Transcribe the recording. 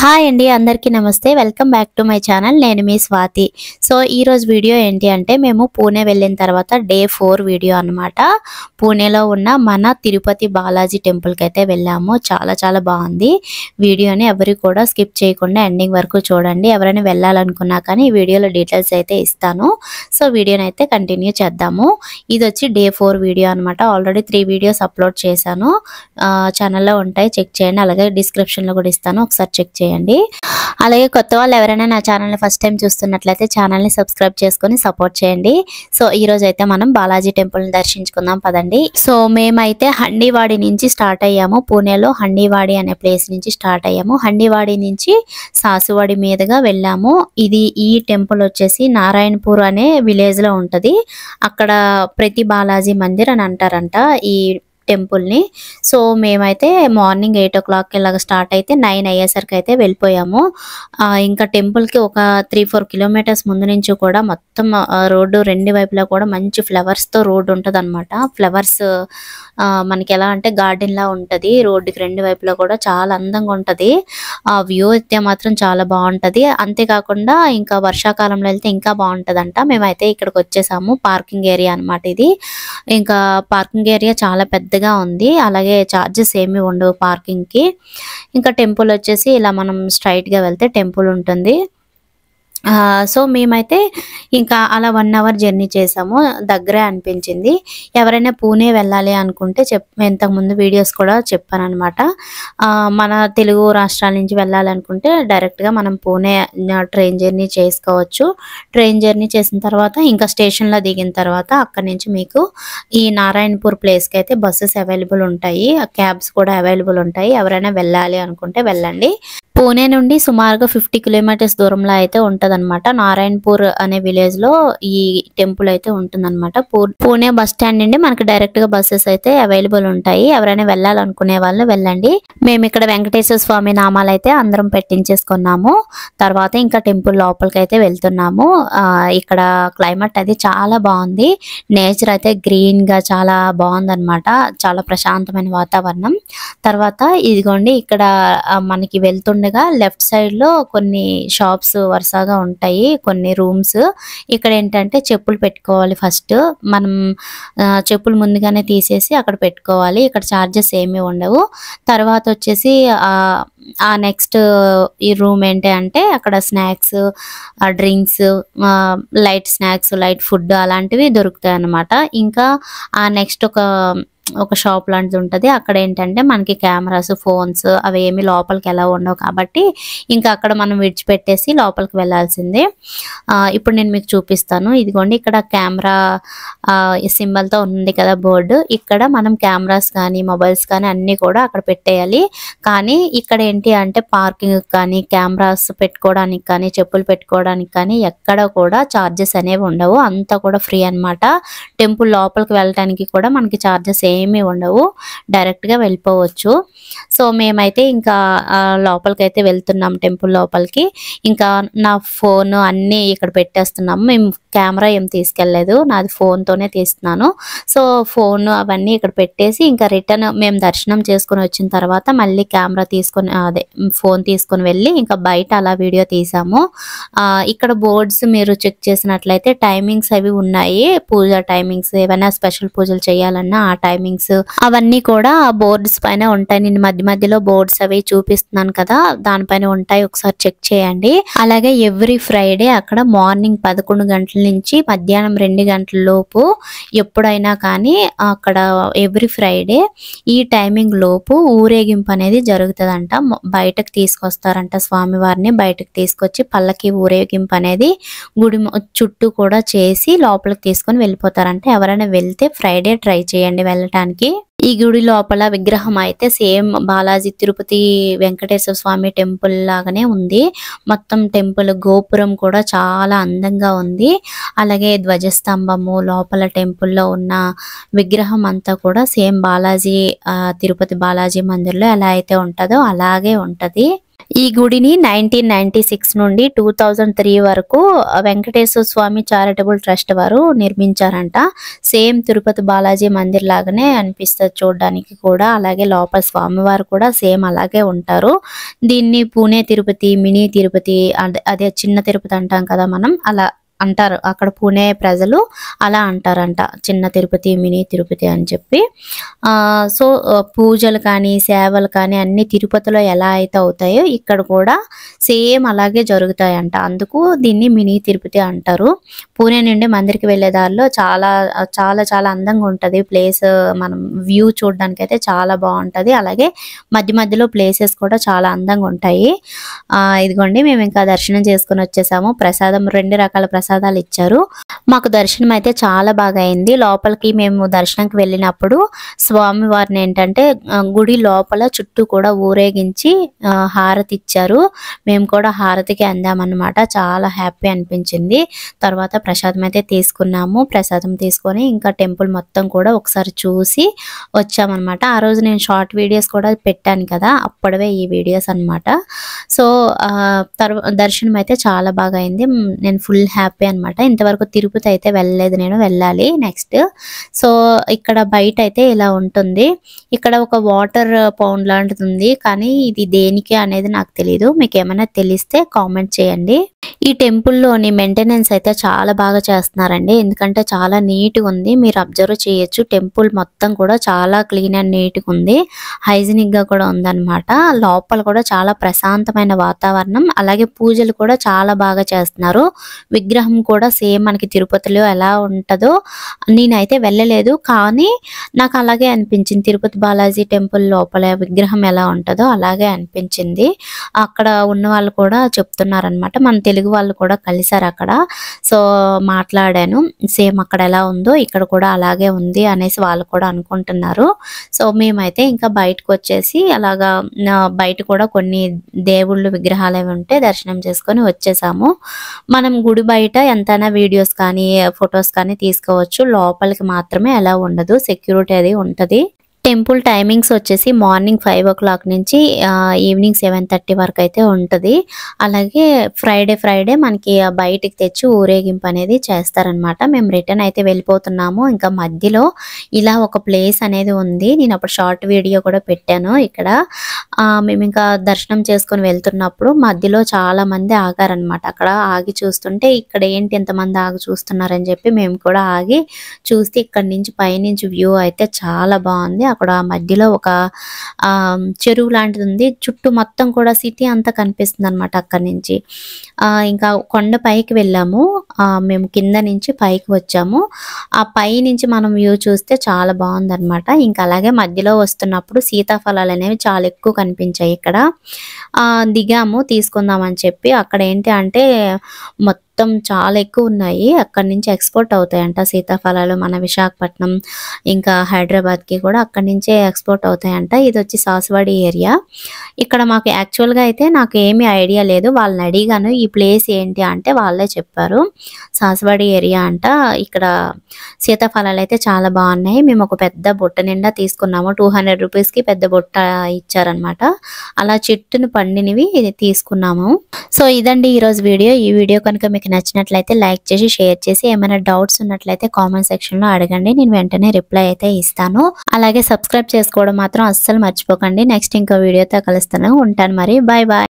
Hi అండి, అందరికీ నమస్తే. Welcome back to my channel. నేను మీ స్వాతి. సో ఈ రోజు వీడియో ఏంటి అంటే మేము పూణే వెళ్ళిన తర్వాత డే 4 వీడియో అన్నమాట. పూణేలో ఉన్న మన తిరుపతి బాలాజీ టెంపుల్కి అయితే వెళ్ళాము. చాలా చాలా బాగుంది. వీడియోని ఎవరు కూడా స్కిప్ చేయకుండా ఎండింగ్ వరకు చూడండి. ఎవరైనా వెళ్ళాలనుకున్నా కానీ ఈ వీడియోలో డీటెయిల్స్ అయితే ఇస్తాను. సో వీడియోని అయితే కంటిన్యూ చేద్దాము. ఇది వచ్చి డే 4 వీడియో అన్నమాట. ఆల్రెడీ 3 వీడియోస్ అప్లోడ్ చేశాను. ఛానల్లో ఉంటాయి, చెక్ చేయండి. అలాగే డిస్క్రిప్షన్లో కూడా ఇస్తాను, ఒకసారి చెక్ చేయండి. అలాగే కొత్త వాళ్ళు ఎవరైనా నా ఛానల్ని ఫస్ట్ టైం చూస్తున్నట్లయితే ఛానల్ని సబ్స్క్రైబ్ చేసుకొని సపోర్ట్ చేయండి. సో ఈ రోజు అయితే మనం బాలాజీ టెంపుల్ని దర్శించుకుందాం పదండి. సో మేమైతే హండీవాడి నుంచి స్టార్ట్ అయ్యాము. పూణేలో హండీవాడి అనే ప్లేస్ నుంచి స్టార్ట్ అయ్యాము. హండీవాడి నుంచి సాసువాడి మీదుగా వెళ్ళాము. ఈ టెంపుల్ వచ్చేసి నారాయణపూర్ అనే విలేజ్ లో ఉంటది. అక్కడ ప్రతి బాలాజీ మందిర్ అని అంటారంట ఈ టెంపుల్ ని. సో మేమైతే మార్నింగ్ 8 o'clock ఇలాగ స్టార్ట్ అయితే 9 అయ్యేసరికి అయితే వెళ్ళిపోయాము. ఇంకా టెంపుల్ కి ఒక 3-4 kilometers ముందు నుంచి కూడా మొత్తం రోడ్డు రెండు వైపులా కూడా మంచి ఫ్లవర్స్ తో రోడ్డు ఉంటది అనమాట. ఫ్లవర్స్ మనకి ఎలా అంటే గార్డెన్ లా ఉంటది. రోడ్డుకి రెండు వైపులా కూడా చాలా అందంగా ఉంటది. ఆ వ్యూ అయితే మాత్రం చాలా బాగుంటది. అంతేకాకుండా ఇంకా వర్షాకాలంలో వెళ్తే ఇంకా బాగుంటదంట. మేమైతే ఇక్కడికి వచ్చేసాము. పార్కింగ్ ఏరియా అనమాట ఇది. ఇంకా పార్కింగ్ ఏరియా చాలా పెద్దగా ఉంది. అలాగే చార్జెస్ ఏమి ఉండవు పార్కింగ్ కి. ఇంకా టెంపుల్ వచ్చేసి ఇలా మనం స్ట్రైట్ గా వెళ్తే టెంపుల్ ఉంటుంది. సో మేమైతే ఇంకా అలా 1 hour జర్నీ చేసాము. దగ్గరే అనిపించింది. ఎవరైనా పూణే వెళ్ళాలి అనుకుంటే ఇంతకుముందు వీడియోస్ కూడా చెప్పాను అనమాట. మన తెలుగు రాష్ట్రాల నుంచి వెళ్ళాలనుకుంటే డైరెక్ట్గా మనం పూణే ట్రైన్ జర్నీ చేసుకోవచ్చు. ట్రైన్ జర్నీ చేసిన తర్వాత ఇంకా స్టేషన్లో దిగిన తర్వాత అక్కడి నుంచి మీకు ఈ నారాయణపూర్ ప్లేస్కి అయితే బస్సెస్ అవైలబుల్ ఉంటాయి. క్యాబ్స్ కూడా అవైలబుల్ ఉంటాయి. ఎవరైనా వెళ్ళాలి అనుకుంటే వెళ్ళండి. పూణే నుండి సుమారుగా 50 kilometers దూరంలో అయితే ఉంటదన్నమాట. నారాయణపూర్ అనే విలేజ్ లో ఈ టెంపుల్ అయితే ఉంటుందన్నమాట. పూణే బస్ స్టాండ్ నుండి మనకి డైరెక్ట్ గా బస్సెస్ అయితే అవైలబుల్ ఉంటాయి. ఎవరైనా వెళ్ళాలనుకునే వాళ్ళు వెళ్ళండి. మేము ఇక్కడ వెంకటేశ్వర స్వామి నామాలు అయితే అందరం పెట్టించేసుకున్నాము. తర్వాత ఇంకా టెంపుల్ లోపలికి అయితే వెళ్తున్నాము. ఇక్కడ క్లైమేట్ అది చాలా బాగుంది. నేచర్ అయితే గ్రీన్ గా చాలా బాగుంది అనమాట. చాలా ప్రశాంతమైన వాతావరణం. తర్వాత ఇదిగోండి ఇక్కడ మనకి వెళ్తుండగా లెఫ్ట్ సైడ్ లో కొన్ని షాప్స్ వరుసగా ఉంటాయి, కొన్ని రూమ్స్. ఇక్కడ ఏంటంటే చెప్పులు పెట్టుకోవాలి. ఫస్ట్ మనం చెప్పులు ముందుగానే తీసేసి అక్కడ పెట్టుకోవాలి. ఇక్కడ చార్జెస్ ఏమీ ఉండవు. తర్వాత వచ్చేసి ఆ నెక్స్ట్ ఈ రూమ్ ఏంటి అంటే అక్కడ snacks, drinks, light snacks, light food అలాంటివి దొరుకుతాయి అన్నమాట. ఇంకా ఆ నెక్స్ట్ ఒక షాప్ లాంటిది ఉంటుంది. అక్కడ ఏంటంటే మనకి కెమెరాస్, ఫోన్స్ అవి ఏమి లోపలికి ఎలా ఉండవు కాబట్టి ఇంకా అక్కడ మనం విడిచిపెట్టేసి లోపలికి వెళ్ళాల్సిందే. ఇప్పుడు నేను మీకు చూపిస్తాను. ఇదిగోండి ఇక్కడ కెమెరా సింబల్తో ఉంది కదా బోర్డు. ఇక్కడ మనం కెమెరాస్ కానీ మొబైల్స్ కానీ అన్నీ కూడా అక్కడ పెట్టేయాలి. కానీ ఇక్కడ ఏంటి అంటే పార్కింగ్ కానీ కెమెరాస్ పెట్టుకోవడానికి కానీ చెప్పులు పెట్టుకోవడానికి కానీ ఎక్కడ కూడా చార్జెస్ అనేవి ఉండవు. అంతా కూడా ఫ్రీ అనమాట. టెంపుల్ లోపలికి వెళ్ళడానికి కూడా మనకి చార్జెస్ ఏమీ ఉండవు. డైరెక్ట్ గా వెళ్ళిపోవచ్చు. సో మేమైతే ఇంకా లోపలికి అయితే వెళ్తున్నాం. టెంపుల్ లోపలికి ఇంకా నా ఫోన్ అన్నీ ఇక్కడ పెట్టేస్తున్నాము. మేము కెమెరా ఏం తీసుకెళ్ళలేదు, నాది ఫోన్ తోనే తీస్తున్నాను. సో ఫోన్ అవన్నీ ఇక్కడ పెట్టేసి ఇంకా రిటర్న్ మేము దర్శనం చేసుకుని వచ్చిన తర్వాత మళ్ళీ కెమెరా తీసుకొని ఫోన్ తీసుకొని వెళ్ళి ఇంకా బయట అలా వీడియో తీసాము. ఇక్కడ బోర్డ్స్ మీరు చెక్ చేసినట్లయితే టైమింగ్స్ అవి ఉన్నాయి. పూజ టైమింగ్స్, ఏమైనా స్పెషల్ పూజలు చేయాలన్నా ఆ టైమింగ్స్ అవన్నీ కూడా బోర్డ్స్ పైన ఉంటాయి. నేను మధ్య మధ్యలో బోర్డ్స్ అవి చూపిస్తున్నాను కదా, దానిపైన ఉంటాయి. ఒకసారి చెక్ చేయండి. అలాగే ఎవ్రీ ఫ్రైడే అక్కడ మార్నింగ్ 11 గంటల నుంచి మధ్యాహ్నం 2 గంటల లోపు ఎప్పుడైనా కానీ అక్కడ ఎవ్రీ ఫ్రైడే ఈ టైమింగ్ లోపు ఊరేగింపు అనేది జరుగుతుందంట. బయటకు తీసుకొస్తారంట స్వామివారిని. బయటకు తీసుకొచ్చి పల్లకి ఊరేగింపు అనేది గుడి చుట్టూ కూడా చేసి లోపలికి తీసుకొని వెళ్ళిపోతారంట. ఎవరైనా వెళ్తే ఫ్రైడే ట్రై చేయండి వెళ్ళటానికి. ఈ గుడి లోపల విగ్రహం అయితే సేమ్ బాలాజీ తిరుపతి వెంకటేశ్వర స్వామి టెంపుల్ లాగానే ఉంది. మొత్తం టెంపుల్ గోపురం కూడా చాలా అందంగా ఉంది. అలాగే ధ్వజస్తంభము, లోపల టెంపుల్లో ఉన్న విగ్రహం అంతా కూడా సేమ్ బాలాజీ తిరుపతి బాలాజీ మందిర్లో ఎలా అయితే ఉంటుందో అలాగే ఉంటది. ఈ గుడిని 1996 నుండి 2003 వరకు వెంకటేశ్వర స్వామి చారిటబుల్ ట్రస్ట్ వారు నిర్మించారంట. సేమ్ తిరుపతి బాలాజీ మందిర్ లాగానే అనిపిస్తుంది చూడడానికి కూడా. అలాగే లోపల స్వామివారు కూడా సేమ్ అలాగే ఉంటారు. దీన్ని పూణే తిరుపతి, మినీ తిరుపతి, అదే చిన్న తిరుపతి అంటాం కదా మనం, అలా అంటారు అక్కడ పూణే ప్రజలు, అలా అంటారంట చిన్న తిరుపతి, మినీ తిరుపతి అని చెప్పి. సో పూజలు కానీ సేవలు కానీ అన్ని తిరుపతిలో ఎలా అయితే అవుతాయో ఇక్కడ కూడా సేమ్ అలాగే జరుగుతాయంట. అందుకు దీన్ని మినీ తిరుపతి అంటారు. పూణే నుండి మందిరికి వెళ్ళే దారిలో చాలా చాలా చాలా అందంగా ఉంటుంది ప్లేస్. మనం వ్యూ చూడడానికి అయితే చాలా బాగుంటుంది. అలాగే మధ్య మధ్యలో ప్లేసెస్ కూడా చాలా అందంగా ఉంటాయి. ఇదిగోండి మేము ఇంకా దర్శనం చేసుకుని వచ్చేసాము. ప్రసాదం 2 రకాల ప్రసాదాలు ఇచ్చారు. మాకు దర్శనం అయితే చాలా బాగా అయింది. లోపలికి మేము దర్శనంకి వెళ్ళినప్పుడు స్వామి వారిని ఏంటంటే గుడి లోపల చుట్టూ కూడా ఊరేగించి హారతి ఇచ్చారు. మేము కూడా హారతికి అందామన్నమాట. చాలా హ్యాపీ అనిపించింది. తర్వాత ప్రసాదం అయితే తీసుకున్నాము. ప్రసాదం తీసుకొని ఇంకా టెంపుల్ మొత్తం కూడా ఒకసారి చూసి వచ్చామన్నమాట. ఆ రోజు నేను షార్ట్ వీడియోస్ కూడా పెట్టాను కదా, అప్పుడవే ఈ వీడియోస్ అన్నమాట. సో దర్శనం అయితే చాలా బాగా అయింది. నేను ఫుల్ హ్యాపీ అన్నమాట. ఇంతవరకు తిరుపతి అయితే వెళ్ళలేదు, నేను వెళ్ళాలి నెక్స్ట్. సో ఇక్కడ బయట అయితే ఇలా ఉంటుంది. ఇక్కడ ఒక వాటర్ పౌండ్ లాంటిది ఉంది, కానీ ఇది దేనికి అనేది నాకు తెలియదు. మీకు ఏమైనా తెలిస్తే కామెంట్ చేయండి. ఈ టెంపుల్లోని మెయింటెనెన్స్ అయితే చాలా బాగా చేస్తున్నారండి, ఎందుకంటే చాలా నీట్గా ఉంది. మీరు అబ్జర్వ్ చేయొచ్చు, టెంపుల్ మొత్తం కూడా చాలా క్లీన్ అండ్ నీట్గా ఉంది. హైజీనిక్గా కూడా ఉందన్నమాట. లోపల కూడా చాలా ప్రశాంతమైన వాతావరణం. అలాగే పూజలు కూడా చాలా బాగా చేస్తున్నారు. విగ్రహం కూడా సేమ్ మనకి తిరుపతిలో ఎలా ఉంటుందో, నేనైతే వెళ్ళలేదు కానీ నాకు అలాగే అనిపించింది. తిరుపతి బాలాజీ టెంపుల్ లోపల విగ్రహం ఎలా ఉంటుందో అలాగే అనిపించింది. అక్కడ ఉన్న వాళ్ళు కూడా చెప్తున్నారనమాట, మన తెలుగు వాళ్ళు కూడా కలిసారు అక్కడ. సో మాట్లాడాను, సేమ్ అక్కడ ఎలా ఉందో ఇక్కడ కూడా అలాగే ఉంది అనేసి వాళ్ళు కూడా అనుకుంటున్నారు. సో మేమైతే ఇంకా బయటకు వచ్చేసి అలాగా బయట కూడా కొన్ని దేవుళ్ళు విగ్రహాలు అవి ఉంటే దర్శనం చేసుకొని వచ్చేసాము. మనం గుడి బయట ఎంతైనా వీడియోస్ కానీ ఫొటోస్ కానీ తీసుకోవచ్చు, లోపలికి మాత్రమే అలా ఉండదు, సెక్యూరిటీ అది ఉంటుంది. టెంపుల్ టైమింగ్స్ వచ్చేసి మార్నింగ్ 5 o'clock నుంచి ఈవినింగ్ 7:30 వరకు అయితే ఉంటుంది. అలాగే ఫ్రైడే మనకి బయటికి తెచ్చి ఊరేగింపు అనేది చేస్తారనమాట. మేము రిటర్న్ అయితే వెళ్ళిపోతున్నాము. ఇంకా మధ్యలో ఇలా ఒక ప్లేస్ అనేది ఉంది, నేను అప్పుడు షార్ట్ వీడియో కూడా పెట్టాను. ఇక్కడ మేము ఇంకా దర్శనం చేసుకొని వెళ్తున్నప్పుడు మధ్యలో చాలా మంది ఆగారనమాట. అక్కడ ఆగి చూస్తుంటే ఇక్కడ ఏంటి ఎంతమంది ఆగి చూస్తున్నారని చెప్పి మేము కూడా ఆగి చూస్తే ఇక్కడ నుంచి పైనుంచి వ్యూ అయితే చాలా బాగుంది. అక్కడ మధ్యలో ఒక చెరువు లాంటిది ఉంది. చుట్టూ మొత్తం కూడా సిటీ అంతా కనిపిస్తుంది అనమాట అక్కడి నుంచి. ఇంకా కొండ పైకి వెళ్ళాము. మేము కింద నుంచి పైకి వచ్చాము. ఆ పై నుంచి మనం వ్యూ చూస్తే చాలా బాగుంది అనమాట. ఇంకా అలాగే మధ్యలో వస్తున్నప్పుడు సీతాఫలాలు అనేవి చాలా ఎక్కువ కనిపించాయి. ఇక్కడ దిగాము తీసుకుందామని చెప్పి. అక్కడ ఏంటి అంటే మొత్తం చాలా ఎక్కువ ఉన్నాయి. అక్కడి నుంచి ఎక్స్పోర్ట్ అవుతాయంట సీతాఫలాలు. మన విశాఖపట్నం ఇంకా హైదరాబాద్కి కూడా అక్కడి నుంచే ఎక్స్పోర్ట్ అవుతాయంట. ఇది వచ్చి సాసువాడి ఏరియా. ఇక్కడ మాకు యాక్చువల్గా అయితే నాకు ఏమీ ఐడియా లేదు. వాళ్ళని అడిగాను ఈ ప్లేస్ ఏంటి అంటే వాళ్ళే చెప్పారు, సాసువాడి ఏరియా అంట. ఇక్కడ సీతాఫలాలు అయితే చాలా బాగున్నాయి. మేము ఒక పెద్ద బుట్ట నిండా తీసుకున్నాము. 200 రూపీస్కి పెద్ద బుట్ట ఇచ్చారనమాట. అలా చెట్టును పండినవి తీసుకున్నాము. సో ఇదండి ఈరోజు వీడియో. ఈ వీడియో కనుక మీకు నచ్చినట్లయితే లైక్ చేసి షేర్ చేసి, ఏమైనా డౌట్స్ ఉన్నట్లయితే కామెంట్ సెక్షన్లో అడగండి, నేను వెంటనే రిప్లై అయితే ఇస్తాను. అలాగే సబ్స్క్రైబ్ చేసుకోవడం మాత్రం అస్సలు మర్చిపోకండి. నెక్స్ట్ ఇంకో వీడియోతో కలుస్తాను. ఉంటాను మరి, బాయ్ బాయ్.